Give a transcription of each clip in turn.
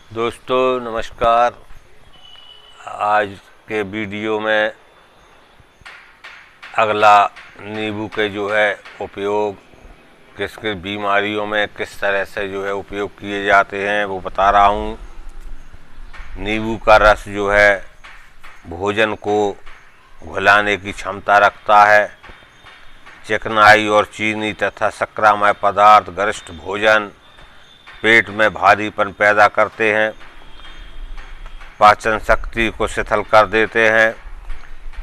दोस्तों नमस्कार। आज के वीडियो में अगला नींबू के उपयोग किस किस बीमारियों में किस तरह से उपयोग किए जाते हैं वो बता रहा हूँ। नींबू का रस भोजन को घुलाने की क्षमता रखता है। चिकनाई और चीनी तथा शर्करामय पदार्थ गरिष्ठ भोजन पेट में भारीपन पैदा करते हैं, पाचन शक्ति को शिथिल कर देते हैं।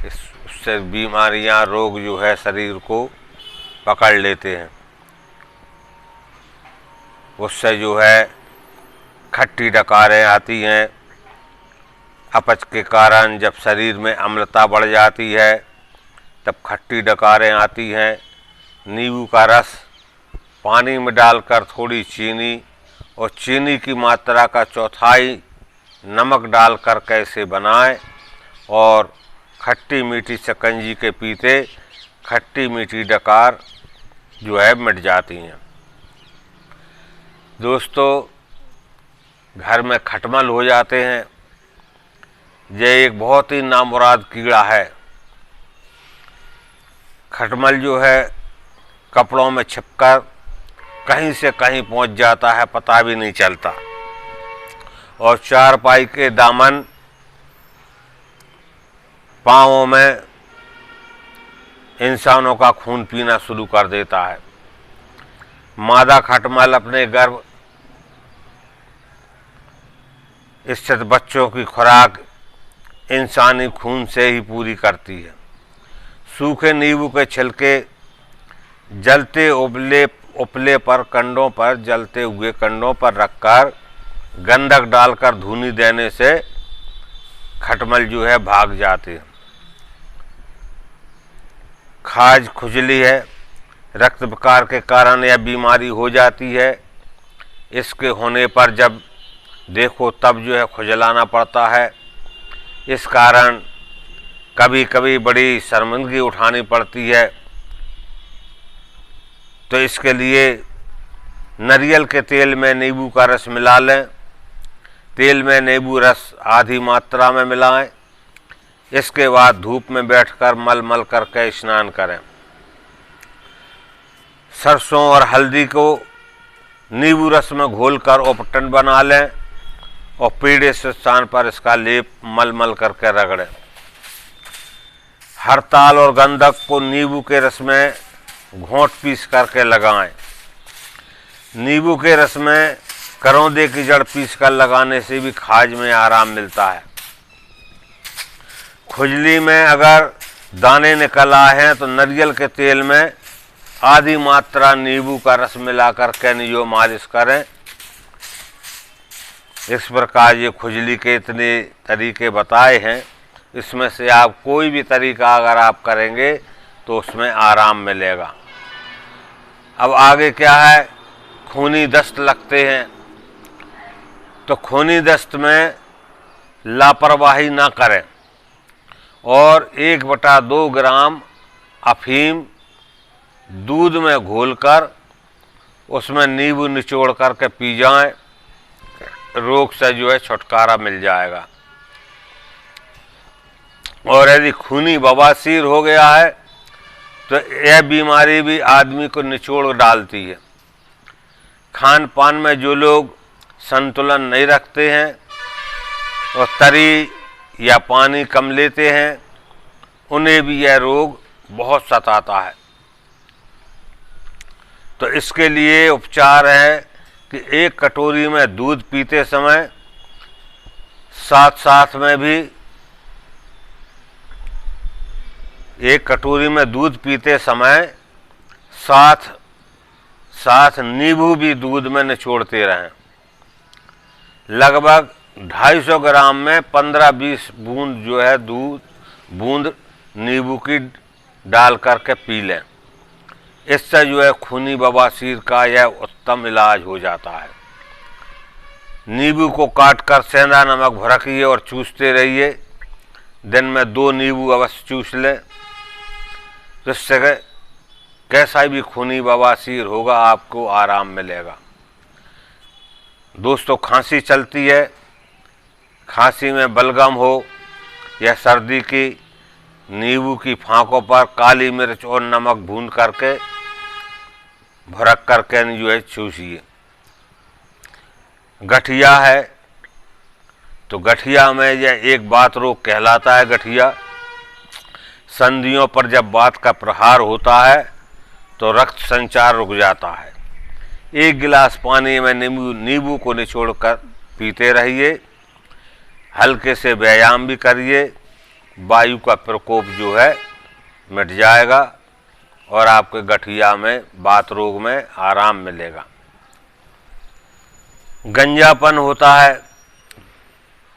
इससे बीमारियां रोग शरीर को पकड़ लेते हैं। उससे खट्टी डकारें आती हैं। अपच के कारण जब शरीर में अम्लता बढ़ जाती है तब खट्टी डकारें आती हैं। नींबू का रस पानी में डालकर थोड़ी चीनी और चीनी की मात्रा का चौथाई नमक डालकर कैसे बनाएं और खट्टी मीठी शिकंजी के पीते खट्टी मीठी डकार मिट जाती हैं। दोस्तों, घर में खटमल हो जाते हैं। यह एक बहुत ही नामुराद कीड़ा है। खटमल कपड़ों में छिपकर कहीं से कहीं पहुंच जाता है, पता भी नहीं चलता। और चारपाई के दामन, पांवों में इंसानों का खून पीना शुरू कर देता है। मादा खटमल अपने गर्भ स्थित बच्चों की खुराक इंसानी खून से ही पूरी करती है। सूखे नींबू के छिलके जलते उपले पर कंडों पर जलते हुए कंडों पर रखकर गंधक डालकर धूनी देने से खटमल भाग जाते हैं। खाज खुजली है, रक्त विकार के कारण यह बीमारी हो जाती है। इसके होने पर जब देखो तब खुजलाना पड़ता है। इस कारण कभी कभी बड़ी शर्मिंदगी उठानी पड़ती है। तो इसके लिए नारियल के तेल में नींबू का रस मिला लें। तेल में नींबू रस आधी मात्रा में मिलाएं। इसके बाद धूप में बैठकर मल करके स्नान करें। सरसों और हल्दी को नींबू रस में घोलकर उपटन बना लें और पीड़े स्थान पर इसका लेप मल करके रगड़ें। हड़ताल और गंधक को नींबू के रस में घोंट पीस करके लगाएं। नींबू के रस में करौंदे की जड़ पीस कर लगाने से भी खाज में आराम मिलता है। खुजली में अगर दाने निकल आए हैं तो नारियल के तेल में आधी मात्रा नींबू का रस मिलाकर के नियो मालिश करें। इस प्रकार ये खुजली के इतने तरीके बताए हैं। इसमें से आप कोई भी तरीका अगर आप करेंगे तो उसमें आराम मिलेगा। अब आगे क्या है, खूनी दस्त लगते हैं। तो खूनी दस्त में लापरवाही ना करें और 1/2 ग्राम अफीम दूध में घोलकर उसमें नींबू निचोड़ करके पी जाएं। रोग से छुटकारा मिल जाएगा। और यदि खूनी बवासीर हो गया है तो यह बीमारी भी आदमी को निचोड़ डालती है। खान पान में जो लोग संतुलन नहीं रखते हैं और तरी या पानी कम लेते हैं उन्हें भी यह रोग बहुत सताता है। तो इसके लिए उपचार है कि 1 कटोरी में दूध पीते समय साथ में भी 1 कटोरी में दूध पीते समय साथ नींबू भी दूध में निचोड़ते रहें। लगभग 250 ग्राम में 15-20 बूंद बूंद नींबू की डाल करके पी लें। इससे खूनी बवासीर का यह उत्तम इलाज हो जाता है। नींबू को काटकर सेंधा नमक भड़किए और चूसते रहिए। दिन में 2 नींबू अवश्य चूस लें। जिससे कैसा भी खूनी बवासीर होगा आपको आराम मिलेगा। दोस्तों खांसी चलती है, खांसी में बलगम हो या सर्दी की, नींबू की फांकों पर काली मिर्च और नमक भून करके भुरक करके जो है चूसिए। गठिया है तो गठिया में यह एक बात रोग कहलाता है। गठिया संधियों पर जब बात का प्रहार होता है तो रक्त संचार रुक जाता है। 1 गिलास पानी में नींबू को निचोड़कर पीते रहिए। हल्के से व्यायाम भी करिए, वायु का प्रकोप जो है मिट जाएगा और आपके गठिया में, बात रोग में आराम मिलेगा। गंजापन होता है,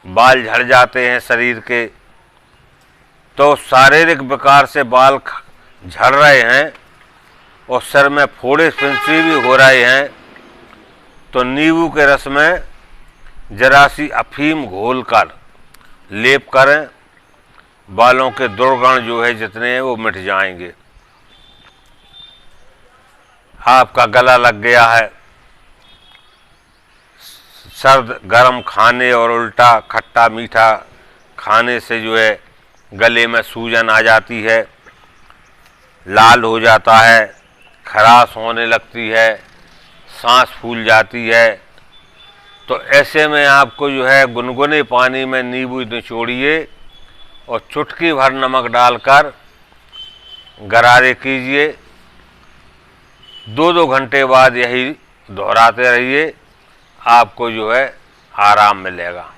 बाल झड़ जाते हैं शरीर के, तो शारीरिक विकार से बाल झड़ रहे हैं और सिर में फोड़े फिंसी भी हो रहे हैं, तो नींबू के रस में जरा सी अफीम घोलकर लेप करें, बालों के दुर्गुण जो है जितने हैं वो मिट जाएंगे। आपका गला लग गया है, सर्द गर्म खाने और उल्टा खट्टा मीठा खाने से जो है गले में सूजन आ जाती है, लाल हो जाता है, खराश होने लगती है, सांस फूल जाती है, तो ऐसे में आपको जो है गुनगुने पानी में नींबू निचोड़िए और चुटकी भर नमक डालकर गरारे कीजिए। 2-2 घंटे बाद यही दोहराते रहिए, आपको जो है आराम मिलेगा।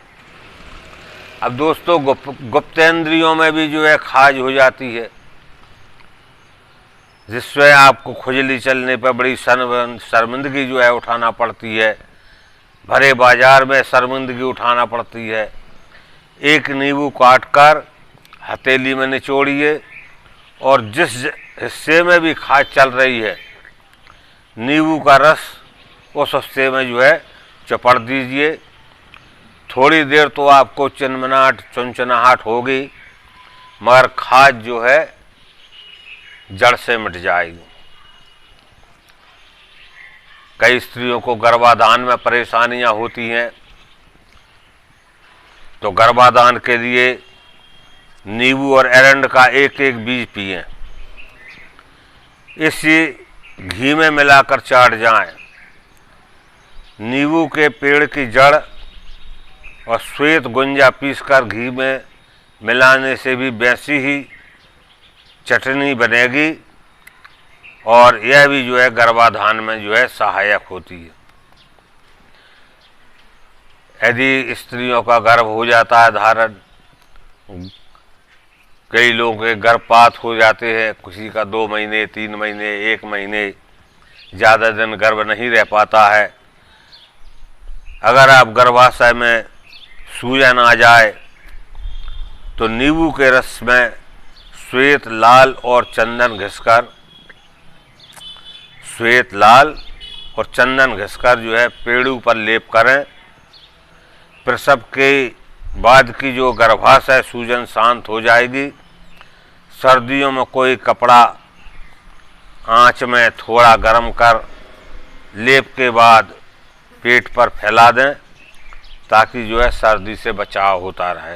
अब दोस्तों गुप्तेंद्रियों में भी जो है खाज हो जाती है, जिससे आपको खुजली चलने पर बड़ी शर्मिंदगी जो है उठाना पड़ती है, भरे बाजार में शर्मिंदगी उठाना पड़ती है। एक नींबू काटकर हथेली में निचोड़िए और जिस हिस्से में भी खाज चल रही है, नींबू का रस उस हिस्से में जो है चपड़ दीजिए। थोड़ी देर तो आपको चिनमिनाहट चुनचुनाहट होगी, मगर खाज जो है जड़ से मिट जाएगी। कई स्त्रियों को गर्भाधान में परेशानियां होती हैं, तो गर्भाधान के लिए नींबू और एरंड का 1-1 बीज पिएं। इसी घी में मिलाकर चाट जाएं। नींबू के पेड़ की जड़ और श्वेत गुंजा पीसकर घी में मिलाने से भी वैसी ही चटनी बनेगी और यह भी जो है गर्भाधान में जो है सहायक होती है। यदि स्त्रियों का गर्भ हो जाता है धारण, कई लोगों के गर्भपात हो जाते हैं, किसी का 2 महीने 3 महीने 1 महीने ज़्यादा दिन गर्भ नहीं रह पाता है। अगर आप गर्भाशय में सूजन आ जाए तो नींबू के रस में श्वेत लाल और चंदन घिसकर जो है पेड़ू पर लेप करें। प्रसव के बाद की जो गर्भाशय सूजन शांत हो जाएगी। सर्दियों में कोई कपड़ा आंच में थोड़ा गर्म कर लेप के बाद पेट पर फैला दें, ताकि जो है सर्दी से बचाव होता रहे।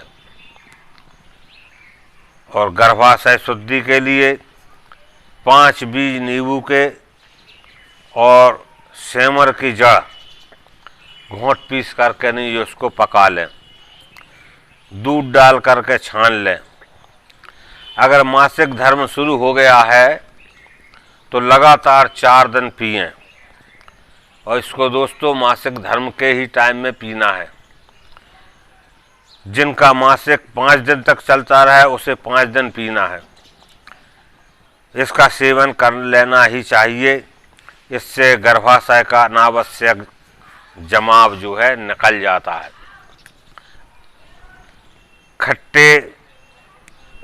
और गर्भाशय शुद्धि के लिए 5 बीज नींबू के और सेमर की जड़ घोंट पीस करके नहीं उसको पका लें, दूध डाल करके छान लें। अगर मासिक धर्म शुरू हो गया है तो लगातार 4 दिन पिएं, और इसको दोस्तों मासिक धर्म के ही टाइम में पीना है। जिनका मासिक 5 दिन तक चलता रहे उसे 5 दिन पीना है। इसका सेवन कर लेना ही चाहिए, इससे गर्भाशय का अनावश्यक जमाव जो है निकल जाता है। खट्टे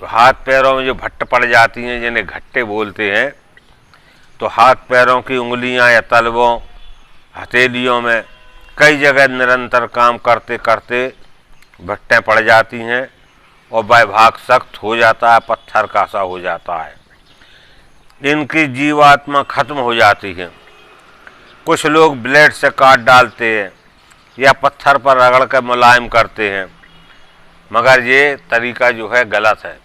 हाथ पैरों में जो भट्ट पड़ जाती हैं, जिन्हें घट्टे बोलते हैं, तो हाथ पैरों की उंगलियां या तलवों हथेलियों में कई जगह निरंतर काम करते करते भट्टें पड़ जाती हैं और वह भाग सख्त हो जाता है, पत्थर का सा हो जाता है। इनकी जीवात्मा खत्म हो जाती है। कुछ लोग ब्लेड से काट डालते हैं, या पत्थर पर रगड़ कर मुलायम करते हैं, मगर ये तरीका जो है गलत है।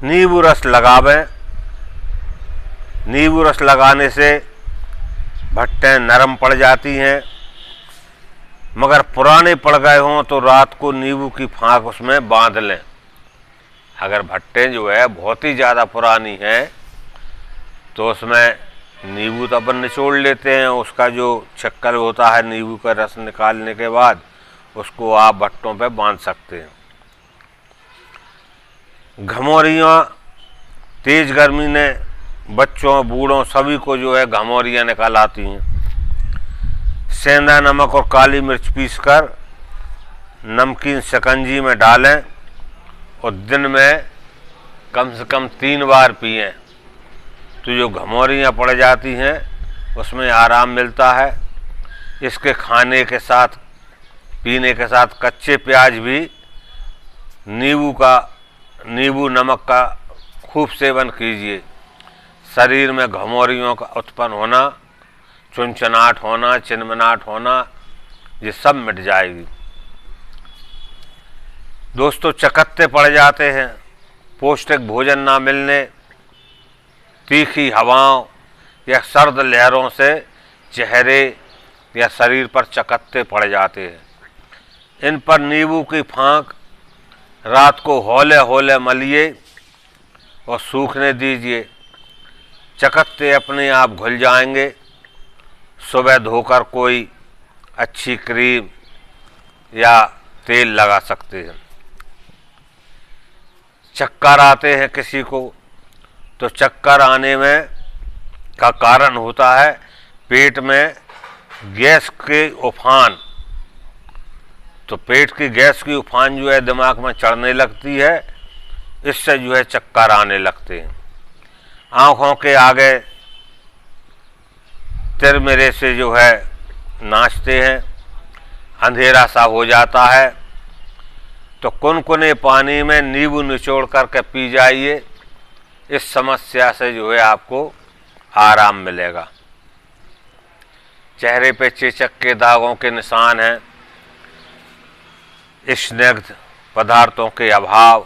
नींबू रस लगावें। नींबू रस लगाने से भट्टें नरम पड़ जाती हैं, मगर पुराने पड़ गए हों तो रात को नींबू की फाँक उसमें बांध लें। अगर भट्टें जो है बहुत ही ज़्यादा पुरानी हैं तो उसमें नींबू तो अपन निचोड़ लेते हैं, उसका जो शक्कर होता है नींबू का रस निकालने के बाद उसको आप भट्टों पे बांध सकते हैं। घमौरियाँ, तेज गर्मी ने बच्चों बूढ़ों सभी को जो है घमौरियाँ निकाल आती हैं। सेंधा नमक और काली मिर्च पीसकर नमकीन शिकंजी में डालें और दिन में कम से कम 3 बार पिएं तो जो घमौरियाँ पड़ जाती हैं उसमें आराम मिलता है। इसके खाने के साथ, पीने के साथ कच्चे प्याज भी नींबू नमक का खूब सेवन कीजिए। शरीर में घमौरियों का उत्पन्न होना, चुनचुनाहट होना, चिनमिनाहट होना, ये सब मिट जाएगी। दोस्तों, चकत्ते पड़ जाते हैं, पौष्टिक भोजन ना मिलने, तीखी हवाओं या सर्द लहरों से चेहरे या शरीर पर चकत्ते पड़ जाते हैं। इन पर नींबू की फाँक रात को हौले हौले मलिए और सूखने दीजिए। चकत्ते अपने आप घुल जाएंगे। सुबह धोकर कोई अच्छी क्रीम या तेल लगा सकते हैं। चक्कर आते हैं किसी को तो चक्कर आने में का कारण होता है पेट में गैस के उफान। तो पेट की गैस की उफान जो है दिमाग में चढ़ने लगती है, इससे जो है चक्कर आने लगते हैं। आँखों के आगे तिरमिरे से जो है नाचते हैं, अंधेरा सा हो जाता है। तो कुनकुने पानी में नींबू निचोड़ करके पी जाइए। इस समस्या से जो है आपको आराम मिलेगा। चेहरे पे चेचक के दागों के निशान हैं, स्निग्ध पदार्थों के अभाव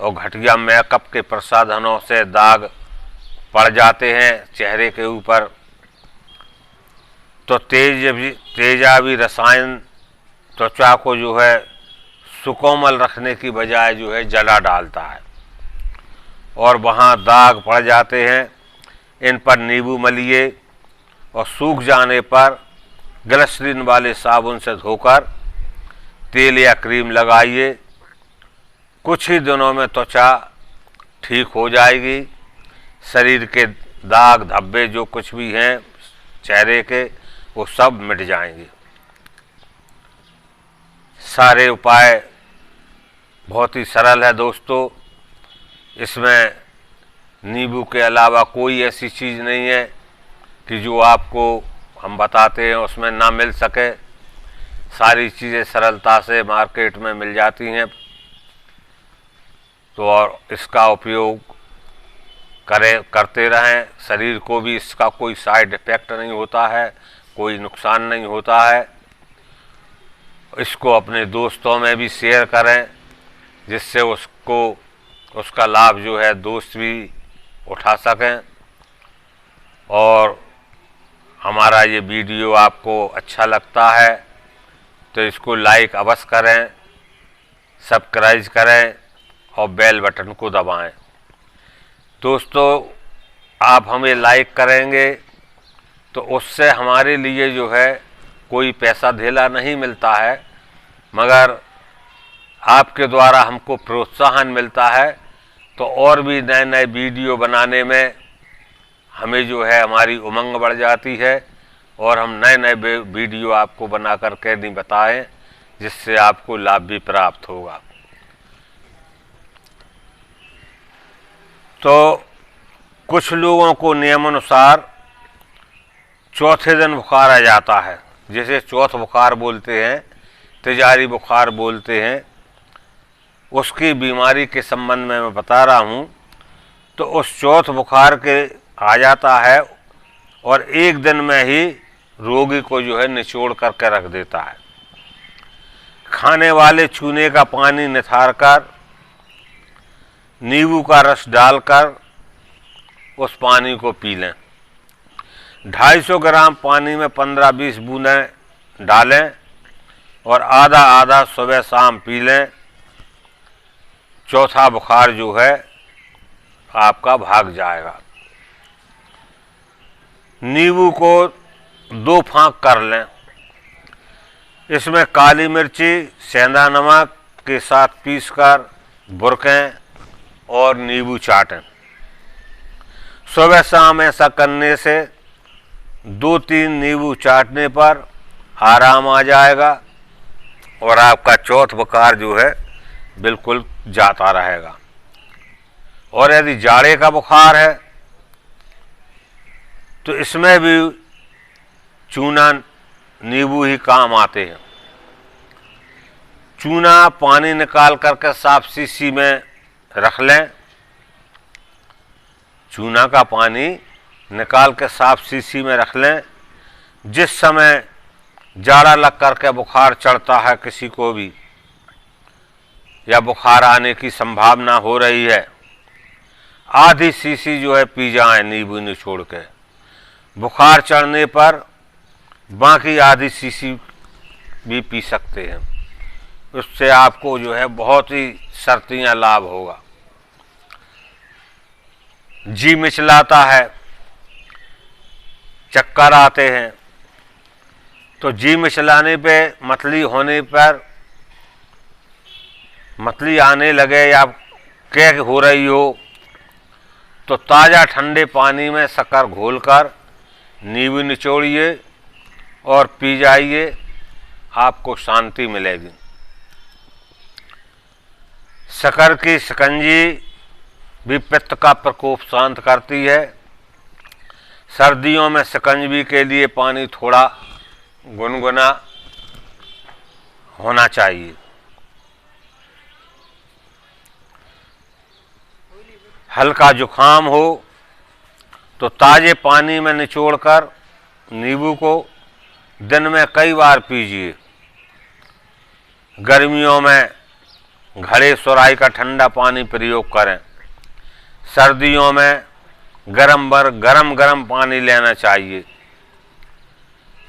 और घटिया मेकअप के प्रसाधनों से दाग पड़ जाते हैं चेहरे के ऊपर, तो तेजाबी रसायन त्वचा को जो है सुकोमल रखने की बजाय जो है जला डालता है और वहाँ दाग पड़ जाते हैं। इन पर नींबू मलिए और सूख जाने पर ग्लिसरीन वाले साबुन से धोकर तेल या क्रीम लगाइए। कुछ ही दिनों में त्वचा ठीक हो जाएगी। शरीर के दाग धब्बे जो कुछ भी हैं चेहरे के, वो सब मिट जाएंगे। सारे उपाय बहुत ही सरल है दोस्तों। इसमें नींबू के अलावा कोई ऐसी चीज़ नहीं है कि जो आपको हम बताते हैं उसमें ना मिल सके। सारी चीज़ें सरलता से मार्केट में मिल जाती हैं। तो और इसका उपयोग करते रहें। शरीर को भी इसका कोई साइड इफ़ेक्ट नहीं होता है, कोई नुकसान नहीं होता है। इसको अपने दोस्तों में भी शेयर करें जिससे उसका लाभ जो है दोस्त भी उठा सकें। और हमारा ये वीडियो आपको अच्छा लगता है तो इसको लाइक अवश्य करें, सब्सक्राइब करें और बेल बटन को दबाएं। दोस्तों, आप हमें लाइक करेंगे तो उससे हमारे लिए जो है कोई पैसा धेला नहीं मिलता है, मगर आपके द्वारा हमको प्रोत्साहन मिलता है। तो और भी नए नए वीडियो बनाने में हमें जो है हमारी उमंग बढ़ जाती है और हम नए नए वीडियो आपको बना करके नहीं बताएं जिससे आपको लाभ भी प्राप्त होगा। तो कुछ लोगों को नियमानुसार चौथे दिन बुखार आ जाता है, जिसे चौथ बुखार बोलते हैं, तेजारी बुखार बोलते हैं। उसकी बीमारी के संबंध में मैं बता रहा हूँ। तो उस चौथ बुखार के आ जाता है और एक दिन में ही रोगी को जो है निचोड़ करके रख देता है। खाने वाले चूने का पानी निथारकर नींबू का रस डालकर उस पानी को पी लें। 250 ग्राम पानी में 15-20 बूंदें डालें और आधा आधा सुबह शाम पी लें। चौथा बुखार जो है आपका भाग जाएगा। नींबू को 2 फांक कर लें। इसमें काली मिर्ची सेंधा नमक के साथ पीसकर बुरकें और नींबू चाटें। सुबह शाम ऐसा करने से 2-3 नींबू चाटने पर आराम आ जाएगा और आपका चौथ बुखार जो है बिल्कुल जाता रहेगा। और यदि जाड़े का बुखार है तो इसमें भी चूना नींबू ही काम आते हैं। चूना पानी निकाल करके साफ शीशी में रख लें। चूना का पानी निकाल के साफ शीशी में रख लें। जिस समय जाड़ा लग करके बुखार चढ़ता है किसी को भी या बुखार आने की संभावना हो रही है, आधी शीशी जो है पी जाएं नींबू निचोड़ के। बुखार चढ़ने पर बाकी आधी शीशी भी पी सकते हैं। उससे आपको जो है बहुत ही सर्दियाँ लाभ होगा। जी मिचलाता है, चक्कर आते हैं, तो जी मिचलाने पे मतली होने पर मतली आने लगे या कैक हो रही हो तो ताज़ा ठंडे पानी में शक्कर घोलकर नींबू निचोड़िए और पी जाइए, आपको शांति मिलेगी। शक्कर की शिकंजी भी पित्त का प्रकोप शांत करती है। सर्दियों में शिकंजी के लिए पानी थोड़ा गुनगुना होना चाहिए। हल्का जुखाम हो तो ताज़े पानी में निचोड़कर नींबू को दिन में कई बार पीजिए। गर्मियों में घड़े सुराही का ठंडा पानी प्रयोग करें। सर्दियों में गरम पानी लेना चाहिए।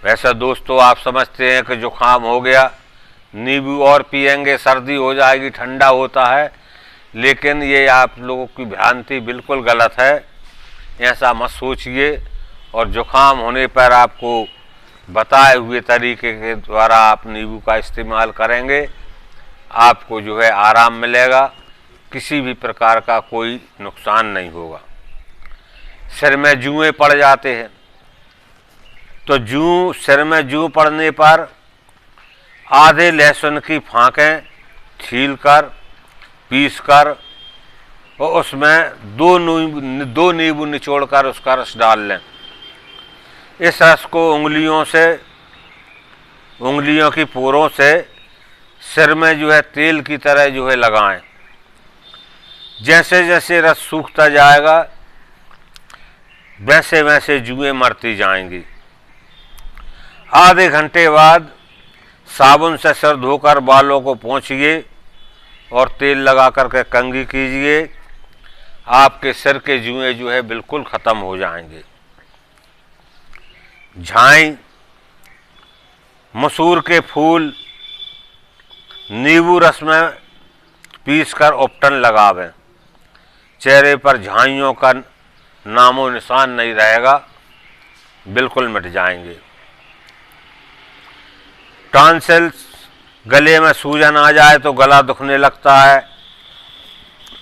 वैसे दोस्तों आप समझते हैं कि जुखाम हो गया, नींबू और पिएंगे सर्दी हो जाएगी, ठंडा होता है, लेकिन ये आप लोगों की भ्रांति बिल्कुल गलत है। ऐसा मत सोचिए। और जुखाम होने पर आपको बताए हुए तरीके के द्वारा आप नींबू का इस्तेमाल करेंगे, आपको जो है आराम मिलेगा, किसी भी प्रकार का कोई नुकसान नहीं होगा। सिर में जुएं पड़ जाते हैं तो सिर में जूं पड़ने पर आधे लहसुन की फांकें छीलकर पीसकर और उसमें 2 नींबू निचोड़कर उसका रस डाल लें। इस रस को उंगलियों की पोरों से सिर में जो है तेल की तरह जो है लगाएं। जैसे जैसे रस सूखता जाएगा वैसे वैसे जुएं मरती जाएंगी। आधे घंटे बाद साबुन से सिर धोकर बालों को पोंछिए और तेल लगा करके कंघी कीजिए। आपके सिर के जुएं जो है बिल्कुल ख़त्म हो जाएंगे। झाई, मसूर के फूल नींबू रस में पीसकर उपटन लगावें। चेहरे पर झाइयों का नामो निशान नहीं रहेगा, बिल्कुल मिट जाएंगे। टॉन्सिल्स, गले में सूजन आ जाए तो गला दुखने लगता है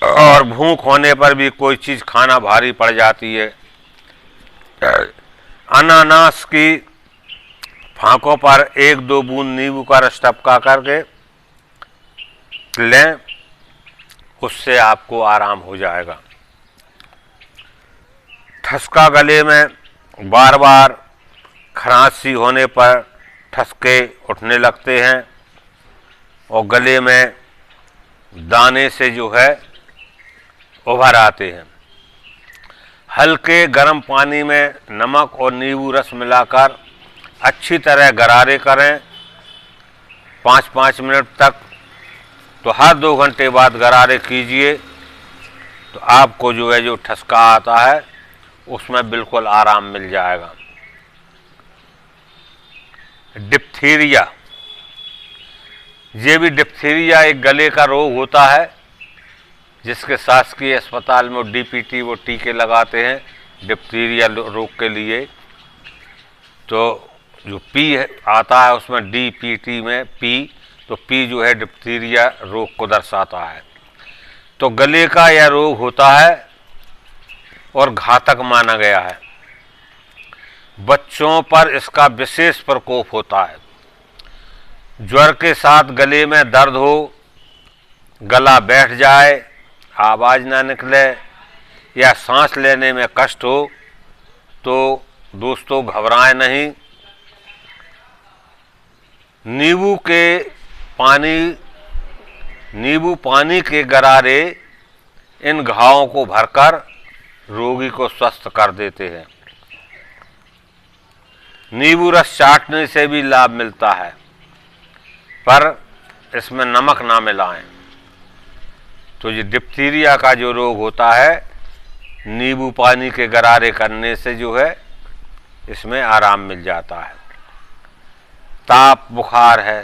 और भूख होने पर भी कोई चीज़ खाना भारी पड़ जाती है। अनानास की फांकों पर 1-2 बूंद नींबू का रस टपका करके लें, उससे आपको आराम हो जाएगा। ठसका गले में बार बार खरांसी होने पर ठसके उठने लगते हैं और गले में दाने से जो है उभर आते हैं। हल्के गर्म पानी में नमक और नींबू रस मिलाकर अच्छी तरह गरारे करें 5-5 मिनट तक। तो हर 2 घंटे बाद गरारे कीजिए तो आपको जो है जो ठसका आता है उसमें बिल्कुल आराम मिल जाएगा। डिप्थीरिया, ये भी डिप्थीरिया एक गले का रोग होता है जिसके शासकीय अस्पताल में डीपीटी वो टीके लगाते हैं डिप्थीरिया रोग के लिए। तो जो पी आता है उसमें डीपीटी में पी, तो पी जो है डिप्थीरिया रोग को दर्शाता है। तो गले का यह रोग होता है और घातक माना गया है। बच्चों पर इसका विशेष प्रकोप होता है। ज्वर के साथ गले में दर्द हो, गला बैठ जाए, आवाज़ ना निकले या सांस लेने में कष्ट हो तो दोस्तों घबराएं नहीं। नींबू पानी के गरारे इन घावों को भरकर रोगी को स्वस्थ कर देते हैं। नींबू रस चाटने से भी लाभ मिलता है पर इसमें नमक ना मिलाएं। तो ये डिप्थीरिया का जो रोग होता है नींबू पानी के गरारे करने से जो है इसमें आराम मिल जाता है। ताप बुखार है,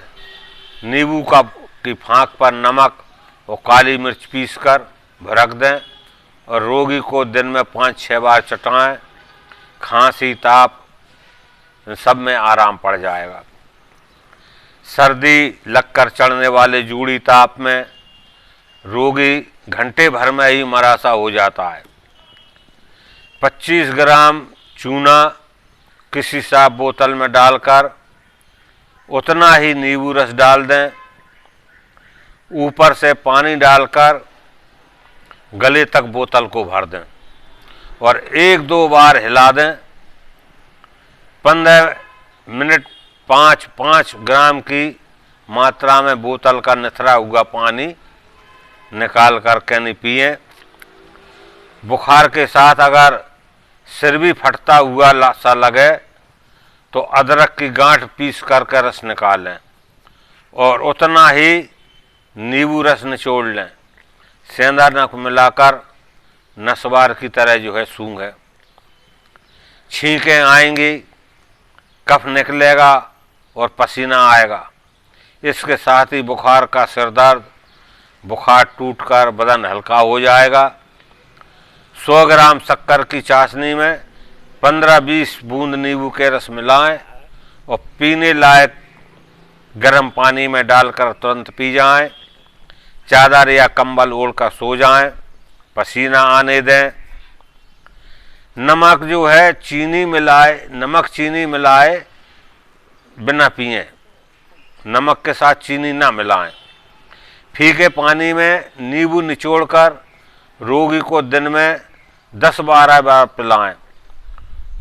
नींबू की फाँक पर नमक और काली मिर्च पीसकर भरक दें और रोगी को दिन में 5-6 बार चटाएं। खांसी ताप सब में आराम पड़ जाएगा। सर्दी लगकर चढ़ने वाले जूड़ी ताप में रोगी घंटे भर में ही मरासा हो जाता है। 25 ग्राम चूना किसी साफ बोतल में डालकर उतना ही नींबू रस डाल दें, ऊपर से पानी डालकर गले तक बोतल को भर दें और 1-2 बार हिला दें। 15 मिनट 5-5 ग्राम की मात्रा में बोतल का निथरा हुआ पानी निकाल कर के नहीं पिएं। बुखार के साथ अगर सिर भी फटता हुआ सा लगे तो अदरक की गांठ पीस करके रस निकालें और उतना ही नींबू रस निचोड़ लें। सेंधा नमक मिलाकर नसवार की तरह जो है सूंघें। छींकें आएंगी, कफ निकलेगा और पसीना आएगा। इसके साथ ही बुखार का सिर दर्द, बुखार टूटकर बदन हल्का हो जाएगा। 100 ग्राम शक्कर की चाशनी में 15-20 बूंद नींबू के रस मिलाएं और पीने लायक गर्म पानी में डालकर तुरंत पी जाएं। चादर या कंबल ओढ़कर सो जाएं, पसीना आने दें। नमक जो है नमक चीनी मिलाए बिना पिएं, नमक के साथ चीनी ना मिलाएं। फीके पानी में नींबू निचोड़कर रोगी को दिन में 10-12 बार पिलाएं।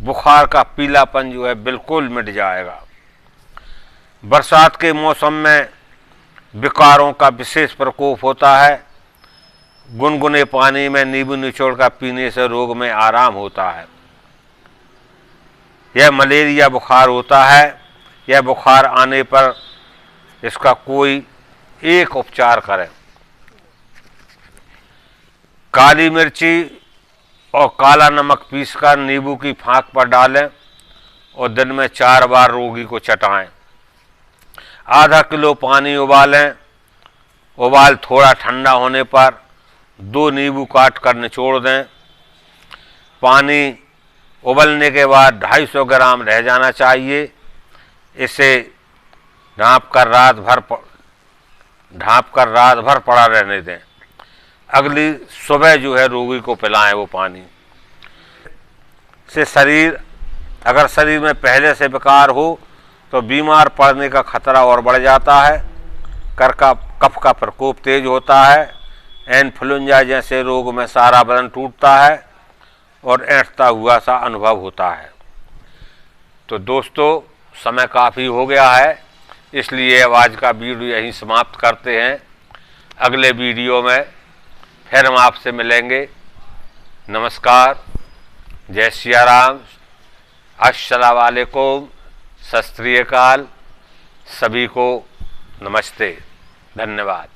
बुखार का पीलापन जो है बिल्कुल मिट जाएगा। बरसात के मौसम में विकारों का विशेष प्रकोप होता है। गुनगुने पानी में नींबू निचोड़कर पीने से रोग में आराम होता है। यह मलेरिया बुखार होता है। यह बुखार आने पर इसका कोई एक उपचार करें। काली मिर्ची और काला नमक पीसकर नींबू की फाँक पर डालें और दिन में 4 बार रोगी को चटाएं। आधा किलो पानी उबालें। उबाल थोड़ा ठंडा होने पर 2 नींबू काट कर निचोड़ दें। पानी उबलने के बाद 250 ग्राम रह जाना चाहिए। इसे ढाँप कर रात भर पड़ा रहने दें। अगली सुबह जो है रोगी को पिलाएं वो पानी से। अगर शरीर में पहले से विकार हो तो बीमार पड़ने का खतरा और बढ़ जाता है। कफ का प्रकोप तेज होता है। इन्फ्लुएंजा जैसे रोग में सारा बदन टूटता है और ऐंठता हुआ सा अनुभव होता है। तो दोस्तों समय काफ़ी हो गया है, इसलिए अब आज का वीडियो यहीं समाप्त करते हैं। अगले वीडियो में फिर हम आपसे मिलेंगे। नमस्कार, जय सिया राम, अस्सलाम वालेकुम, सत श्री अकाल, सभी को नमस्ते, धन्यवाद।